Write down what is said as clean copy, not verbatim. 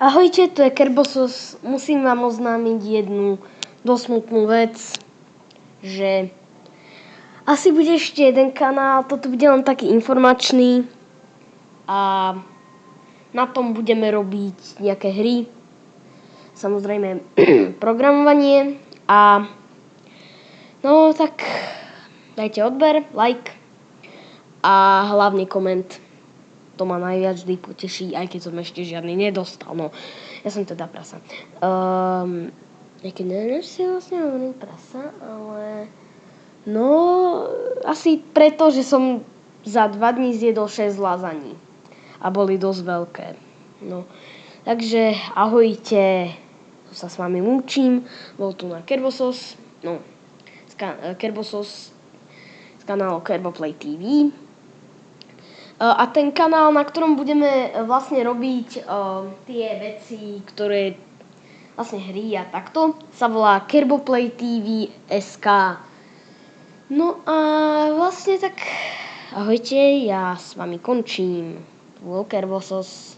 Ahojte, tu je Kerbosos. Musím vám oznámiť jednu dosť smutnú vec, že asi bude ešte jeden kanál, toto bude len taký informačný a na tom budeme robiť nejaké hry, samozrejme programovanie a no tak dajte odber, like a hlavne koment. To ma najviac vždy poteší, aj keď som ešte žiadny nedostal. No, ja som teda prasa. Keď neviem, si vlastne hovorím prasa, ale no, asi preto, že som za 2 dní zjedol 6 lazaní a boli dosť veľké. No, takže ahojte, tu sa s vami lúčim, bol tu na Kerbosos, no, Kerbosos z kanálu Kerboplay TV. A ten kanál, na ktorom budeme vlastne robiť tie veci, ktoré vlastne hry a takto, sa volá Kerboplay TV SK. No a vlastne tak ahojte, ja s vami končím. To bol Kerbosos.